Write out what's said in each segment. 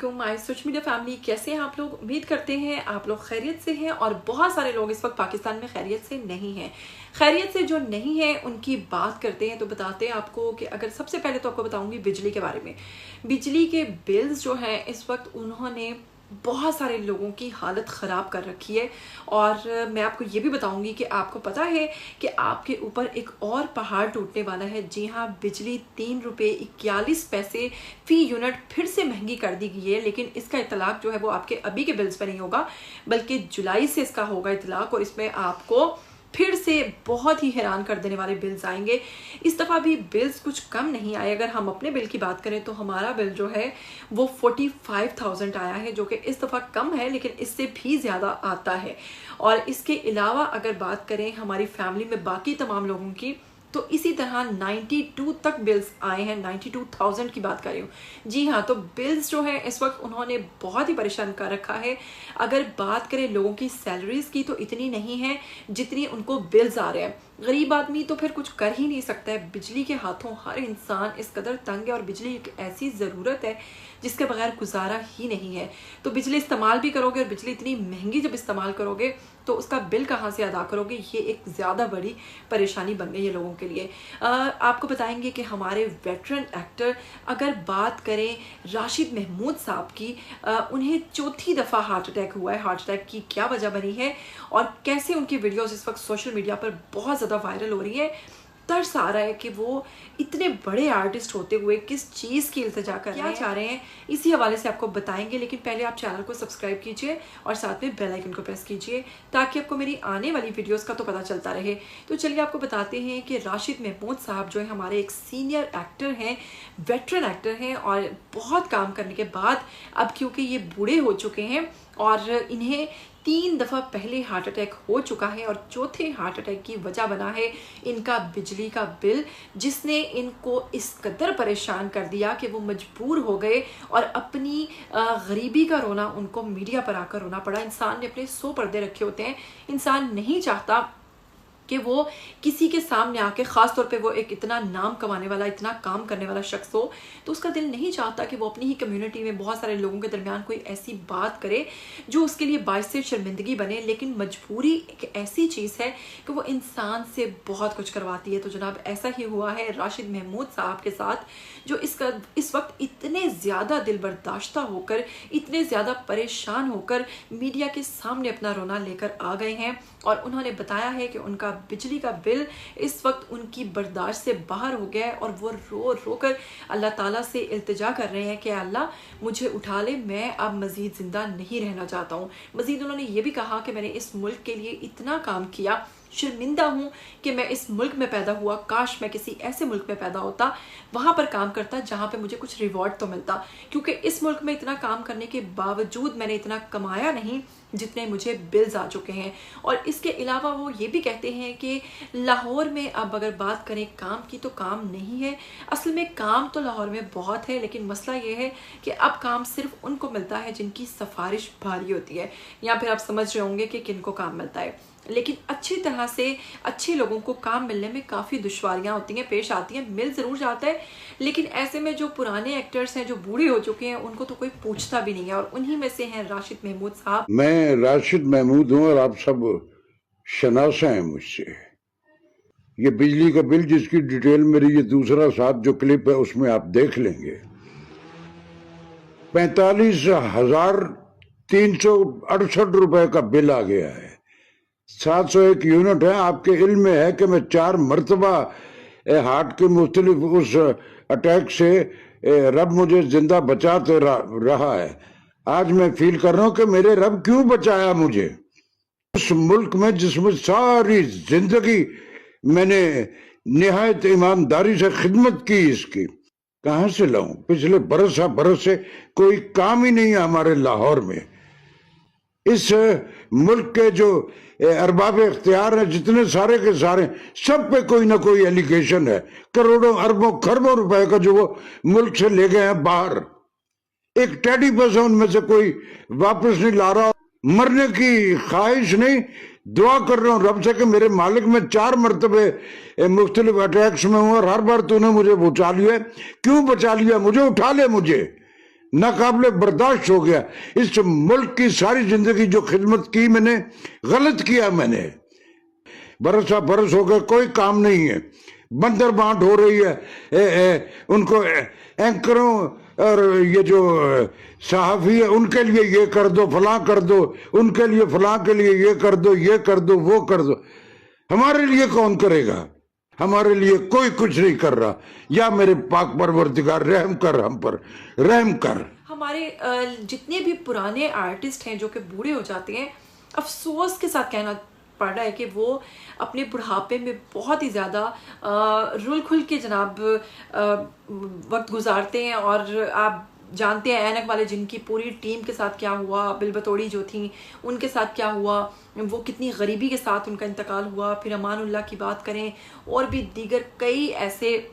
अस्सलामुअलैकुम my social media family, कैसे हैं आप लोग। उम्मीद करते हैं आप लोग खैरियत से हैं और बहुत सारे लोग इस वक्त पाकिस्तान में खैरियत से नहीं हैं। खैरियत से जो नहीं है उनकी बात करते हैं तो बताते हैं आपको कि अगर सबसे पहले तो आपको बताऊंगी बिजली के बारे में। बिजली के बिल्स जो हैं इस वक्त उन्होंने बहुत सारे लोगों की हालत ख़राब कर रखी है। और मैं आपको ये भी बताऊंगी कि आपको पता है कि आपके ऊपर एक और पहाड़ टूटने वाला है। जी हाँ, बिजली 3 रुपये 41 पैसे फ़ी यूनिट फिर से महंगी कर दी गई है। लेकिन इसका इतलाक जो है वो आपके अभी के बिल्स पे नहीं होगा, बल्कि जुलाई से इसका होगा इतलाक। और इसमें आपको फिर से बहुत ही हैरान कर देने वाले बिल्स आएंगे। इस दफ़ा भी बिल्स कुछ कम नहीं आए। अगर हम अपने बिल की बात करें तो हमारा बिल जो है वो 45,000 आया है, जो कि इस दफ़ा कम है लेकिन इससे भी ज़्यादा आता है। और इसके अलावा अगर बात करें हमारी फैमिली में बाकी तमाम लोगों की, तो इसी तरह 92 तक बिल्स आए हैं। 92,000 की बात कर रही हूँ। जी हाँ, तो बिल्स जो है इस वक्त उन्होंने बहुत ही परेशान कर रखा है। अगर बात करें लोगों की सैलरीज की तो इतनी नहीं है जितनी उनको बिल्स आ रहे हैं। गरीब आदमी तो फिर कुछ कर ही नहीं सकता है। बिजली के हाथों हर इंसान इस कदर तंग है और बिजली एक ऐसी ज़रूरत है जिसके बगैर गुजारा ही नहीं है। तो बिजली इस्तेमाल भी करोगे और बिजली इतनी महंगी जब इस्तेमाल करोगे तो उसका बिल कहाँ से अदा करोगे, ये एक ज़्यादा बड़ी परेशानी बन गई है लोगों के लिए। आपको बताएंगे कि हमारे वेटरन एक्टर, अगर बात करें राशिद महमूद साहब की, उन्हें चौथी दफ़ा हार्ट अटैक हुआ है। हार्ट अटैक की क्या वजह बनी है और कैसे उनकी वीडियोस इस वक्त सोशल मीडिया पर बहुत ज़्यादा वायरल हो रही है। तरस आ रहा है कि वो इतने बड़े आर्टिस्ट होते हुए किस चीज़ की इल्तिजा कर रहे हैं, क्या चाह रहे हैं, इसी हवाले से आपको बताएंगे। लेकिन पहले आप चैनल को सब्सक्राइब कीजिए और साथ में बेल आइकन को प्रेस कीजिए ताकि आपको मेरी आने वाली वीडियोस का तो पता चलता रहे। तो चलिए आपको बताते हैं कि राशिद महमूद साहब जो है हमारे एक सीनियर एक्टर हैं, वेटरन एक्टर हैं और बहुत काम करने के बाद अब क्योंकि ये बूढ़े हो चुके हैं और इन्हें 3 दफ़ा पहले हार्ट अटैक हो चुका है और चौथे हार्ट अटैक की वजह बना है इनका बिजली का बिल, जिसने इनको इस कदर परेशान कर दिया कि वो मजबूर हो गए और अपनी गरीबी का रोना उनको मीडिया पर आकर रोना पड़ा। इंसान ने अपने 100 पर्दे रखे होते हैं। इंसान नहीं चाहता कि वो किसी के सामने आके, ख़ास तौर पे वो एक इतना नाम कमाने वाला, इतना काम करने वाला शख्स हो, तो उसका दिल नहीं चाहता कि वो अपनी ही कम्युनिटी में बहुत सारे लोगों के दरमियान कोई ऐसी बात करे जो उसके लिए बाइस से शर्मिंदगी बने। लेकिन मजबूरी एक ऐसी चीज़ है कि वो इंसान से बहुत कुछ करवाती है। तो जनाब ऐसा ही हुआ है राशिद महमूद साहब के साथ, जो इस वक्त इतने ज़्यादा दिल बर्दाश्ता होकर, इतने ज़्यादा परेशान होकर मीडिया के सामने अपना रोना लेकर आ गए हैं। और उन्होंने बताया है कि उनका बिजली का बिल इस वक्त उनकी बर्दाश्त से बाहर हो गया है और वो रो रो कर अल्लाह ताला से इल्तिजा कर रहे हैं कि अल्लाह मुझे उठा ले, मैं अब मज़ीद ज़िंदा नहीं रहना चाहता हूँ। मज़ीद उन्होंने ये भी कहा कि मैंने इस मुल्क के लिए इतना काम किया, शर्मिंदा हूँ कि मैं इस मुल्क में पैदा हुआ। काश मैं किसी ऐसे मुल्क में पैदा होता, वहाँ पर काम करता जहाँ पे मुझे कुछ रिवॉर्ड तो मिलता, क्योंकि इस मुल्क में इतना काम करने के बावजूद मैंने इतना कमाया नहीं जितने मुझे बिल्स आ चुके हैं। और इसके अलावा वो ये भी कहते हैं कि लाहौर में अब अगर बात करें काम की तो काम नहीं है। असल में काम तो लाहौर में बहुत है, लेकिन मसला ये है कि अब काम सिर्फ उनको मिलता है जिनकी सिफारिश भारी होती है, या फिर आप समझ रहे होंगे कि किनको काम मिलता है। लेकिन अच्छी तरह से अच्छे लोगों को काम मिलने में काफ़ी दुश्वारियां होती हैं, पेश आती हैं। मिल ज़रूर जाता है, लेकिन ऐसे में जो पुराने एक्टर्स हैं, जो बूढ़े हो चुके हैं, उनको तो कोई पूछता भी नहीं है। और उन्हीं में से हैं राशिद महमूद साहब। मैं राशिद महमूद हूँ और आप सब शनासा हैं मुझसे। ये बिजली का बिल जिसकी डिटेल मेरी ये दूसरा साथ जो क्लिप है उसमें आप देख लेंगे। 45,368 रुपए का बिल आ गया है। 701 यूनिट है। आपके इल्म में है कि मैं 4 मरतबा हार्ट के मुख्तलिफ उस अटैक से रब मुझे जिंदा बचाते रहा है। आज मैं फील कर रहा हूं कि मेरे रब क्यों बचाया मुझे। उस मुल्क में जिसमें सारी जिंदगी मैंने निहायत ईमानदारी से खिदमत की, इसकी कहां से लाऊं। पिछले बरस से कोई काम ही नहीं है हमारे लाहौर में। इस मुल्क के जो अरबाब इख्तियार हैं, जितने सारे के सारे, सब पे कोई ना कोई एलिगेशन है। करोड़ों अरबों खरबों रुपए का जो वो मुल्क से ले गए हैं बाहर, एक टेडी बस उनमें से कोई वापस नहीं ला रहा। मरने की ख्वाहिश नहीं, दुआ कर रहा हूँ रब से कि मेरे मालिक में 4 मरतबे मुख्तलिफ अटैक्स में हूँ और हर बार तूने मुझे बचा लिया। क्यों बचा लिया? मुझे उठा ले, मुझे नाकाबिले बर्दाश्त हो गया। इस मुल्क की सारी जिंदगी जो खिदमत की मैंने, गलत किया मैंने। बरस हो गए, कोई काम नहीं है, बंदर बांट हो रही है। उनको एंकरों और ये जो सहाफी है उनके लिए ये कर दो, फलां कर दो, उनके लिए फलां के लिए ये कर दो, ये कर दो, वो कर दो। हमारे लिए कौन करेगा? हमारे लिए कोई कुछ नहीं कर रहा। या मेरे पाक परवरदिगार रहम कर, हम पर रहम कर। हमारे जितने भी पुराने आर्टिस्ट हैं जो कि बूढ़े हो जाते हैं, अफसोस के साथ कहना पड़ रहा है कि वो अपने बुढ़ापे में बहुत ही ज़्यादा रुल खुल के जनाब वक्त गुजारते हैं। और आप जानते हैं ऐनक वाले जिनकी पूरी टीम के साथ क्या हुआ, बिल बतौड़ी जो थी उनके साथ क्या हुआ, वो कितनी गरीबी के साथ उनका इंतकाल हुआ। फिर अमानुल्लाह की बात करें, और भी दीगर कई ऐसे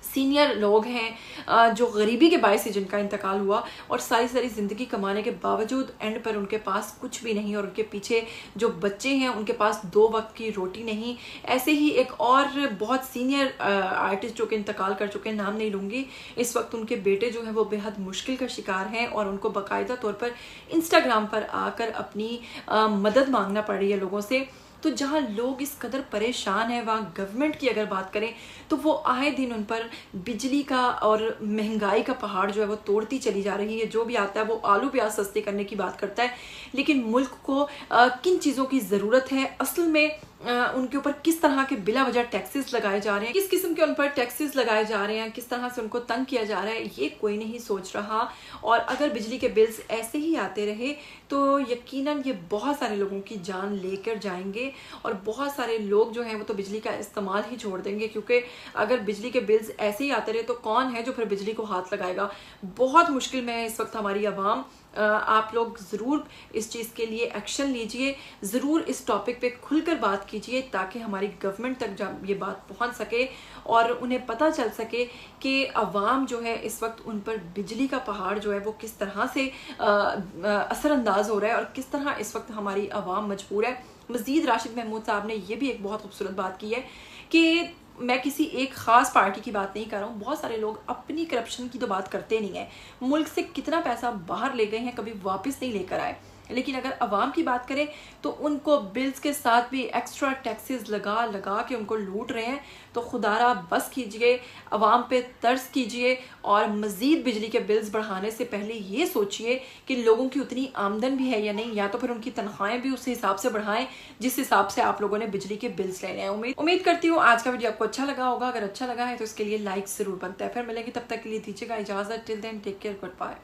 सीनियर लोग हैं जो गरीबी के बायस से जिनका इंतकाल हुआ, और सारी सारी ज़िंदगी कमाने के बावजूद एंड पर उनके पास कुछ भी नहीं, और उनके पीछे जो बच्चे हैं उनके पास 2 वक्त की रोटी नहीं। ऐसे ही एक और बहुत सीनियर आर्टिस्ट जो कि इंतकाल कर चुके हैं, नाम नहीं लूँगी, इस वक्त उनके बेटे जो हैं वो बेहद मुश्किल का शिकार हैं, और उनको बाकायदा तौर पर इंस्टाग्राम पर आकर अपनी मदद मांगना पड़ रही है लोगों से। तो जहाँ लोग इस कदर परेशान हैं, वहाँ गवर्नमेंट की अगर बात करें तो वो आए दिन उन पर बिजली का और महंगाई का पहाड़ जो है वो तोड़ती चली जा रही है। जो भी आता है वो आलू प्याज सस्ते करने की बात करता है, लेकिन मुल्क को किन चीज़ों की ज़रूरत है, असल में उनके ऊपर किस तरह के बिला वजह टैक्सेस लगाए जा रहे हैं, किस किस्म के उन पर टैक्सेस लगाए जा रहे हैं, किस तरह से उनको तंग किया जा रहा है, ये कोई नहीं सोच रहा। और अगर बिजली के बिल्स ऐसे ही आते रहे तो यकीनन ये बहुत सारे लोगों की जान लेकर जाएंगे, और बहुत सारे लोग जो हैं वो तो बिजली का इस्तेमाल ही छोड़ देंगे। क्योंकि अगर बिजली के बिल्स ऐसे ही आते रहे तो कौन है जो फिर बिजली को हाथ लगाएगा। बहुत मुश्किल में है इस वक्त हमारी आवाम। आप लोग ज़रूर इस चीज़ के लिए एक्शन लीजिए, ज़रूर इस टॉपिक पे खुलकर बात कीजिए, ताकि हमारी गवर्नमेंट तक जब ये बात पहुंच सके और उन्हें पता चल सके कि अवाम जो है इस वक्त उन पर बिजली का पहाड़ जो है वो किस तरह से असरअंदाज हो रहा है, और किस तरह इस वक्त हमारी अवाम मजबूर है। मज़ीद राशिद महमूद साहब ने ये भी एक बहुत खूबसूरत बात की है कि मैं किसी एक ख़ास पार्टी की बात नहीं कर रहा हूँ, बहुत सारे लोग अपनी करप्शन की तो बात करते नहीं है। मुल्क से कितना पैसा बाहर ले गए हैं, कभी वापस नहीं लेकर आए। लेकिन अगर अवाम की बात करें तो उनको बिल्स के साथ भी एक्स्ट्रा टैक्सेस लगा लगा के उनको लूट रहे हैं। तो खुदारा बस कीजिए, अवाम पे तरस कीजिए, और मज़ीद बिजली के बिल्स बढ़ाने से पहले ये सोचिए कि लोगों की उतनी आमदन भी है या नहीं, या तो फिर उनकी तनख्वाहें भी उस हिसाब से बढ़ाएं जिस हिसाब से आप लोगों ने बिजली के बिल्स लेने हैं। उम्मीद करती हूँ आज का वीडियो आपको अच्छा लगा होगा। अगर अच्छा लगा है तो इसके लिए लाइक ज़रूर बनता है। फिर मिलेंगे, तब तक के लिए दीजिएगा इजाज़त। Till then take care, good bye.